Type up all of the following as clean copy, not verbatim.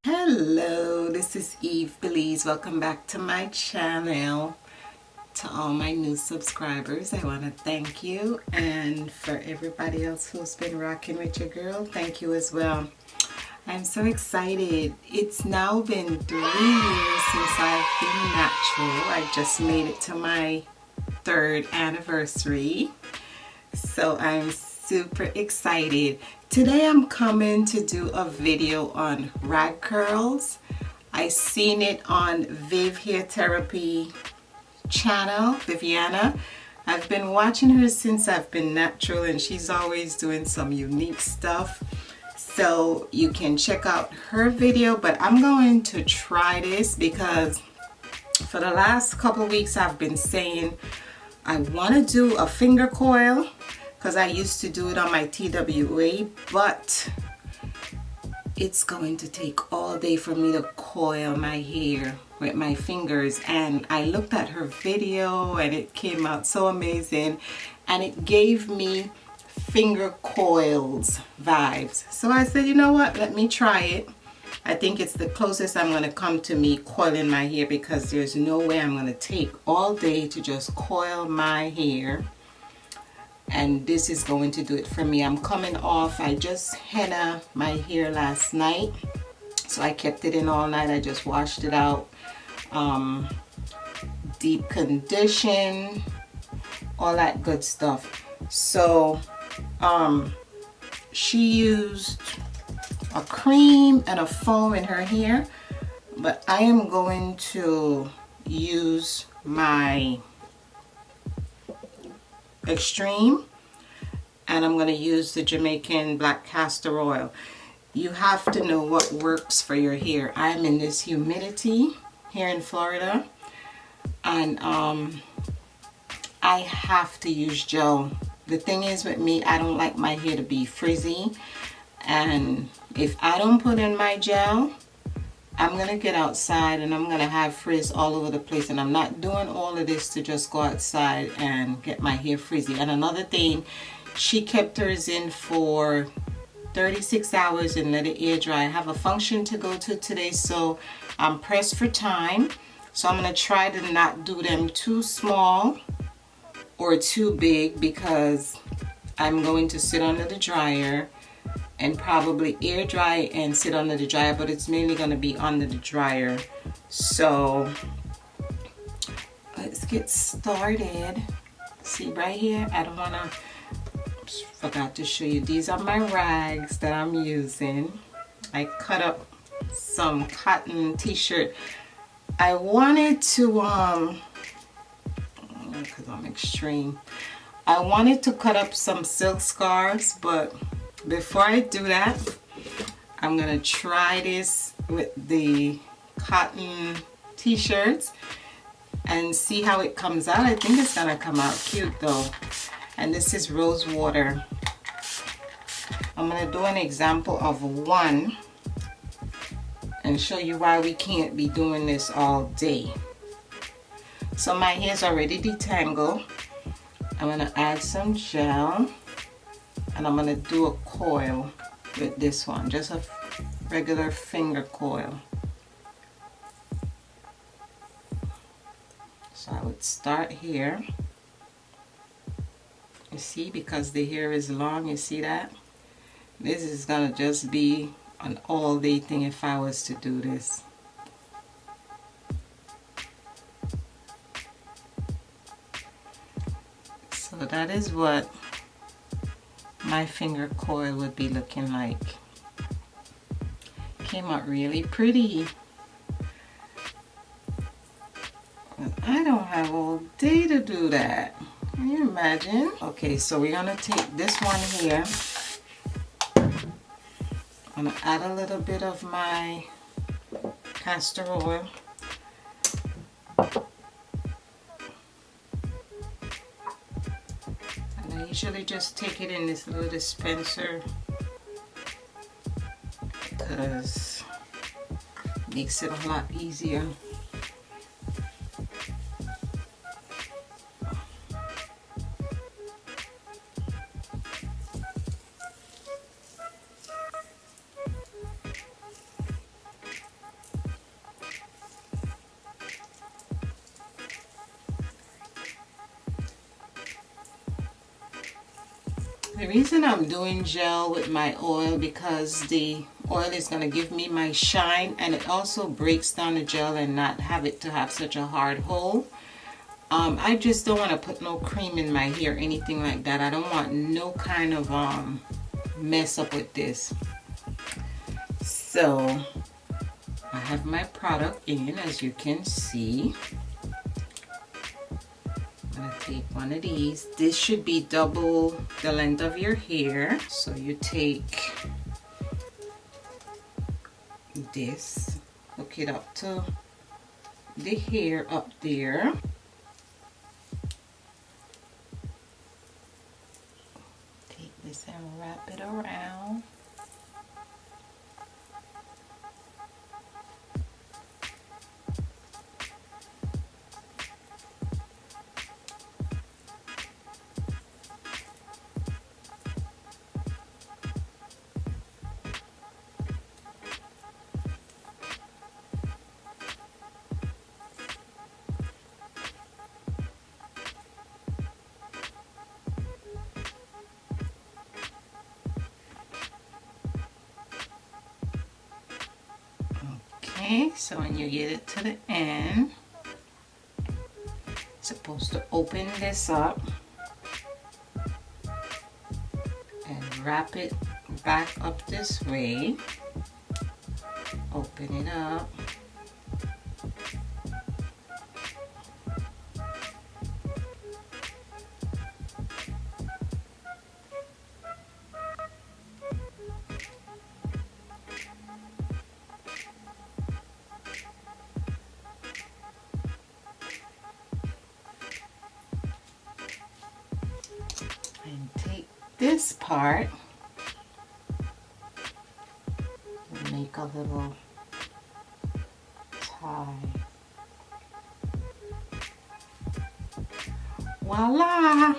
Hello, this is Yvebelize. Welcome back to my channel. To all my new subscribers, I want to thank you, and for everybody else who's been rocking with your girl, thank you as well. I'm so excited. It's now been 3 years since I've been natural. I just made it to my 3rd anniversary, so I'm super excited. Today I'm coming to do a video on rag curls. I seen it on Viv Hair Therapy channel, Viviana. I've been watching her since I've been natural, and she's always doing some unique stuff. So you can check out her video, but I'm going to try this because for the last couple weeks I've been saying I want to do a finger coil because I used to do it on my TWA, but it's going to take all day for me to coil my hair with my fingers. And I looked at her video and it came out so amazing, and it gave me finger coils vibes. So I said, you know what, let me try it. I think it's the closest I'm going to come to me coiling my hair, because there's no way I'm going to take all day to just coil my hair. And this is going to do it for me. I'm coming off, I just henna my hair last night, so I kept it in all night. I just washed it out, deep condition, all that good stuff. So she used a cream and a foam in her hair, but I am going to use my Extreme, and I'm going to use the Jamaican black castor oil. You have to know what works for your hair. I'm in this humidity here in Florida, and I have to use gel. The thing is with me, I don't like my hair to be frizzy, and if I don't put in my gel, I'm gonna get outside and I'm gonna have frizz all over the place, and I'm not doing all of this to just go outside and get my hair frizzy. And another thing, she kept hers in for 36 hours and let it air dry. I have a function to go to today, so I'm pressed for time. So I'm gonna try to not do them too small or too big, because I'm going to sit under the dryer and probably air dry and sit under the dryer, but it's mainly going to be under the dryer. So let's get started. See right here, I don't want to, forgot to show you, these are my rags that I'm using. I cut up some cotton t-shirt. I wanted to because I'm extreme, I wanted to cut up some silk scarves, but before I do that, I'm gonna try this with the cotton t-shirts and see how it comes out. I think it's gonna come out cute though. And this is rose water. I'm gonna do an example of one and show you why we can't be doing this all day. So my hair's already detangled. I'm gonna add some gel, and I'm gonna do a coil with this one, just a regular finger coil. So I would start here. You see, because the hair is long, you see that? This is gonna just be an all day thing if I was to do this. So that is what my finger coil would be looking like. Came out really pretty. But I don't have all day to do that. Can you imagine? Okay, so we're gonna take this one here. I'm gonna add a little bit of my castor oil. I usually just take it in this little dispenser because it makes it a lot easier. The reason I'm doing gel with my oil because the oil is going to give me my shine, and it also breaks down the gel and not have it to have such a hard hold. I just don't want to put no cream in my hair, anything like that. I don't want no kind of mess up with this. So I have my product in, as you can see. I'm going to take one of these. This should be double the length of your hair. So you take this, hook it up to the hair up there. Take this and wrap it around. Okay, so when you get it to the end, you're supposed to open this up and wrap it back up this way. Open it up. And take this part and make a little tie. Voila!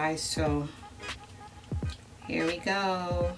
guys, so here we go.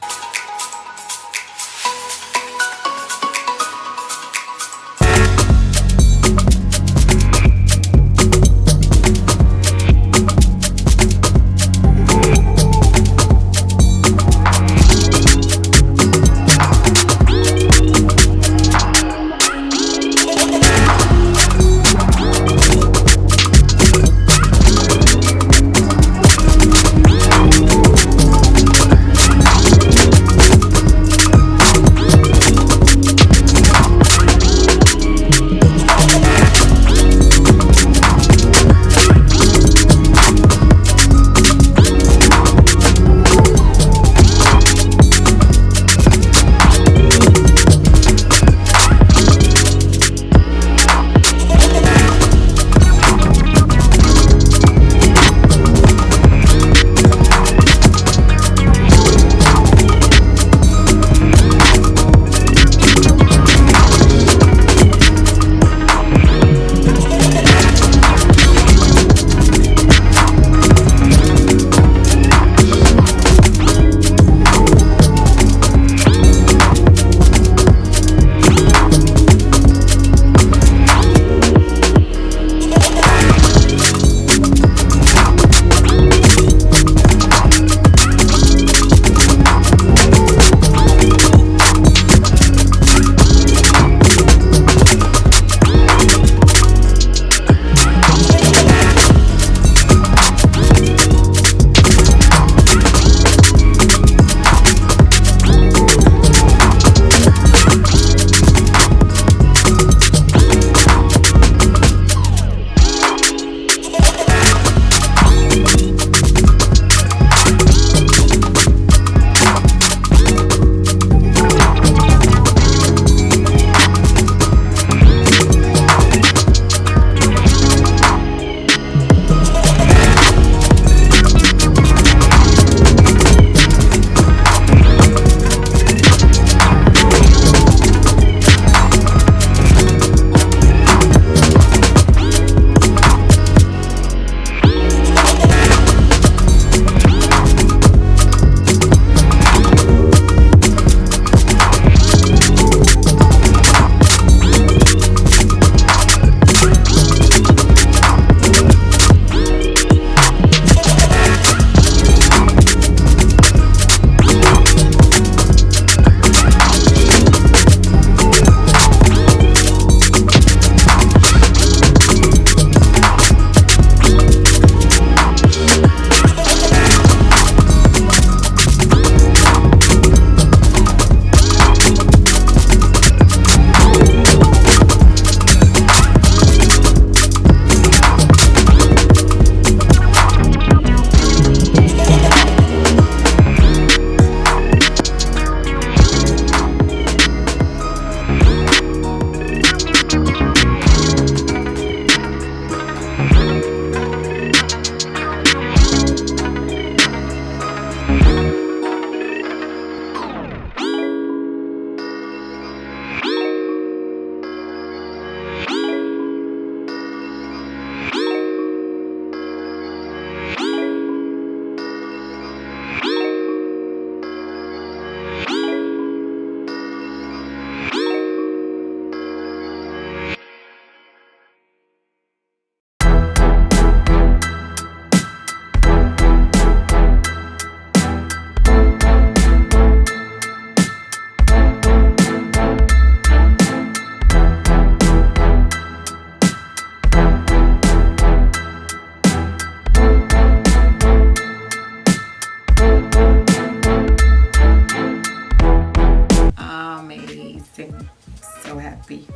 So happy.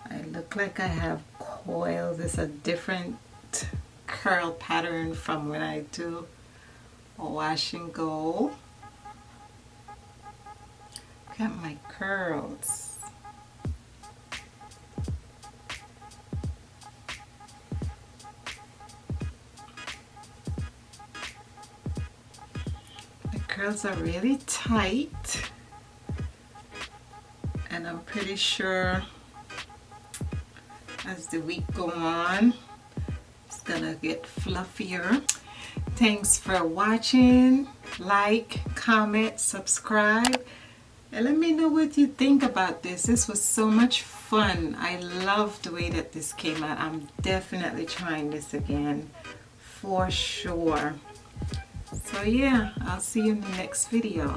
I look like I have coils. It's a different curl pattern from when I do a wash and go. Look at my curls. curls are really tight, and I'm pretty sure as the week go on it's gonna get fluffier. Thanks for watching. Like, comment, subscribe, and let me know what you think about this. This was so much fun. I love the way that this came out. I'm definitely trying this again for sure. So yeah, I'll see you in the next video.